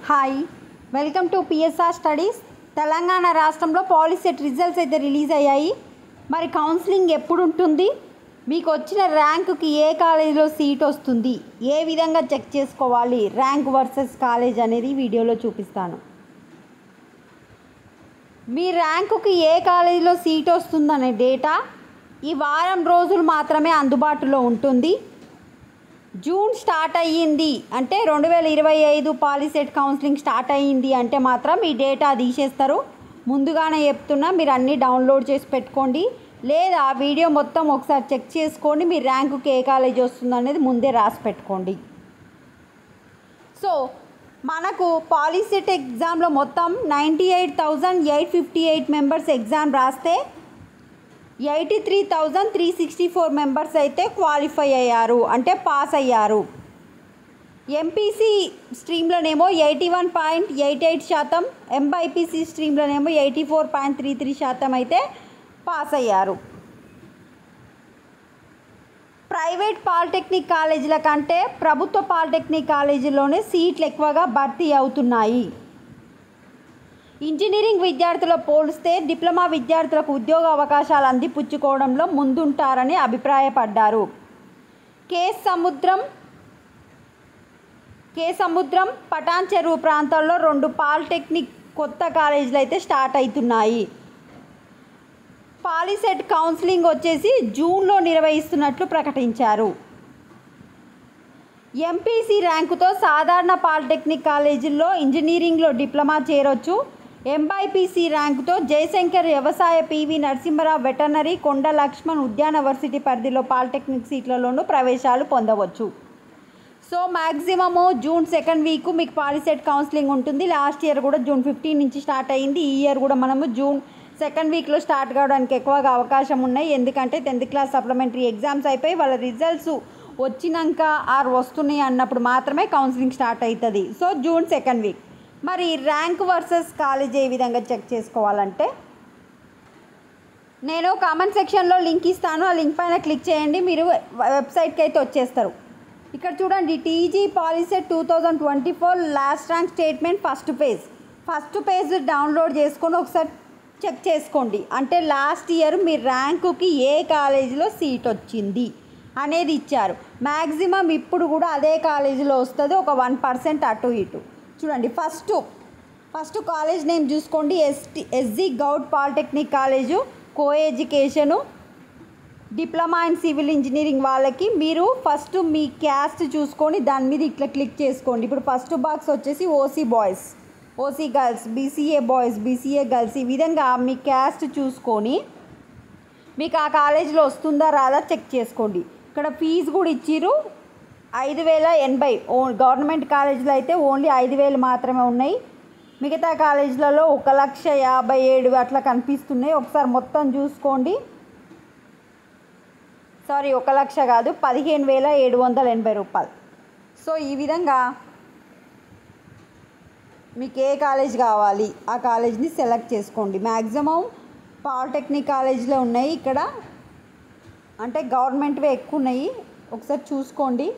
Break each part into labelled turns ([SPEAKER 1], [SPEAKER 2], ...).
[SPEAKER 1] Hi welcome to PSR studies. Telangana రాష్ట్రంలో POLYCET results అయితే release అయ్యాయి. మరి కౌన్సిలింగ్ ఎప్పుడు ఉంటుంది, మీకు వచ్చిన ర్యాంకుకి ఏ కాలేజీలో సీట్ వస్తుంది, ఏ విధంగా చెక్ చేసుకోవాలి, ర్యాంక్ వర్సెస్ కాలేజ్ అనేది వీడియోలో చూపిస్తాను. మీ ర్యాంకుకి ఏ కాలేజీలో సీట్ వస్తుందనే డేటా ఈ వారం రోజులు మాత్రమే అందుబాటులో ఉంటుంది. జూన్ స్టార్ట్ అయ్యింది అంటే 2025 పాలిసెట్ కౌన్సిలింగ్ స్టార్ట్ అయ్యింది అంటే మాత్రం ఈ డేటా తీసేస్తారు. ముందుగానే చెప్తున్నా, మీరు అన్నీ డౌన్లోడ్ చేసి పెట్టుకోండి, లేదా వీడియో మొత్తం ఒకసారి చెక్ చేసుకోండి. మీ ర్యాంకుకి ఏ కాలేజ్ వస్తుంది అనేది ముందే రాసి పెట్టుకోండి. సో మనకు పాలిసెట్ ఎగ్జామ్లో మొత్తం 98,858 మెంబర్స్ ఎగ్జామ్ రాస్తే 83,364 మెంబర్స్ అయితే క్వాలిఫై అయ్యారు, అంటే పాస్ అయ్యారు. ఎంపీసీ స్ట్రీమ్లోనేమో 81.88%, ఎంబైపీసీ స్ట్రీమ్లోనేమో 84.33% అయితే పాస్ అయ్యారు. ప్రైవేట్ పాలిటెక్నిక్ కాలేజీల కంటే ప్రభుత్వ పాలిటెక్నిక్ కాలేజీల్లోనే సీట్లు ఎక్కువగా భర్తీ అవుతున్నాయి. ఇంజనీరింగ్ విద్యార్థుల పోలిస్తే డిప్లొమా విద్యార్థులకు ఉద్యోగ అవకాశాలు అందిపుచ్చుకోవడంలో ముందుంటారని అభిప్రాయపడ్డారు. కే సముద్రం పటాన్ చెరువు ప్రాంతాల్లో 2 పాలిటెక్నిక్ కొత్త కాలేజీలు అయితే స్టార్ట్ అవుతున్నాయి. పాలిసెట్ కౌన్సిలింగ్ వచ్చేసి జూన్లో నిర్వహిస్తున్నట్లు ప్రకటించారు. ఎంపీసీ ర్యాంకుతో సాధారణ పాలిటెక్నిక్ కాలేజీల్లో ఇంజనీరింగ్లో డిప్లొమా చేరొచ్చు. ఎంబైపీసీ ర్యాంకుతో జయశంకర్ వ్యవసాయ, పివి నరసింహరావు వెటర్నరీ, కొండ లక్ష్మణ్ ఉద్యాన వర్సిటీ పరిధిలో పాలిటెక్నిక్ సీట్లలోనూ ప్రవేశాలు పొందవచ్చు. So maximum June 2nd week మీకు పాలిసెట్ కౌన్సిలింగ్ ఉంటుంది. లాస్ట్ ఇయర్ కూడా జూన్ 15 నుంచి స్టార్ట్ అయ్యింది. ఈ ఇయర్ కూడా మనము జూన్ 2nd వీక్లో స్టార్ట్ కావడానికి ఎక్కువగా అవకాశం ఉన్నాయి. ఎందుకంటే 10th క్లాస్ సప్లిమెంటరీ ఎగ్జామ్స్ అయిపోయి వాళ్ళ రిజల్ట్స్ వచ్చినాక వస్తున్నాయి అన్నప్పుడు మాత్రమే కౌన్సిలింగ్ స్టార్ట్ అవుతుంది. So June 2nd week. మరి ర్యాంక్ వర్సెస్ కాలేజ్ ఏ విధంగా చెక్ చేసుకోవాలంటే, నేను కామెంట్ సెక్షన్లో లింక్ ఇస్తాను. ఆ లింక్ పైన క్లిక్ చేయండి, మీరు వెబ్సైట్కి అయితే వచ్చేస్తారు. ఇక్కడ చూడండి, TG POLYCET 2024 last rank statement first page download చేసుకొని ఒకసారి చెక్ చేసుకోండి. అంటే లాస్ట్ ఇయర్ మీ ర్యాంకుకి ఏ కాలేజీలో సీట్ వచ్చింది అనేది ఇచ్చారు. మ్యాక్సిమం ఇప్పుడు కూడా అదే కాలేజీలో వస్తుంది, ఒక 1% అటు ఇటు. చూడండి, ఫస్ట్ కాలేజ్ నేమ్ చూసుకోండి. SG Goud polytechnic college, co education, diploma in civil engineering వాళ్ళకి మీరు ఫస్ట్ మీ క్యాస్ట్ చూసుకొని దాని మీద ఇట్లా క్లిక్ చేసుకోండి. ఇప్పుడు ఫస్ట్ బాక్స్ వచ్చేసి OC boys, OC girls, BCA boys, BCA girls, ఈ విధంగా మీ క్యాస్ట్ చూసుకొని మీకు ఆ కాలేజీలో వస్తుందా రాదా చెక్ చేసుకోండి. ఇక్కడ ఫీజు కూడా ఇచ్చిర్రు 5,080. గవర్నమెంట్ కాలేజీలో అయితే ఓన్లీ 5,000 మాత్రమే ఉన్నాయి. మిగతా కాలేజీలలో 1,57,000 అట్లా కనిపిస్తున్నాయి. ఒకసారి మొత్తం చూసుకోండి. సారీ, 1,00,000 కాదు, 15,780 రూపాయలు. సో ఈ విధంగా మీకు ఏ కాలేజ్ కావాలి ఆ కాలేజ్ని సెలెక్ట్ చేసుకోండి. మ్యాక్సిమం పాలిటెక్నిక్ కాలేజీలో ఉన్నాయి ఇక్కడ, అంటే గవర్నమెంట్వే ఎక్కువ ఉన్నాయి. ఒకసారి చూసుకోండి.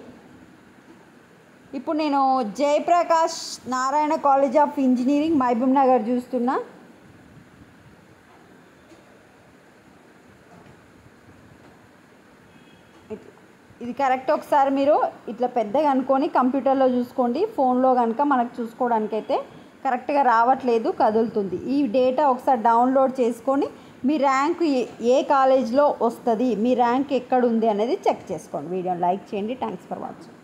[SPEAKER 1] ఇప్పుడు నేను Jayaprakash Narayan college of engineering Mahabubnagar చూస్తున్నా. ఇది కరెక్ట్. ఒకసారి మీరు ఇట్లా పెద్దగా అనుకొని కంప్యూటర్లో చూసుకోండి. ఫోన్లో కనుక మనకు చూసుకోవడానికైతే కరెక్ట్గా రావట్లేదు, కదులుతుంది. ఈ డేటా ఒకసారి డౌన్లోడ్ చేసుకొని మీ ర్యాంక్ ఏ కాలేజ్లో వస్తుంది, మీ ర్యాంక్ ఎక్కడుంది అనేది చెక్ చేసుకోండి. వీడియోని లైక్ చేయండి. Thanks for watching.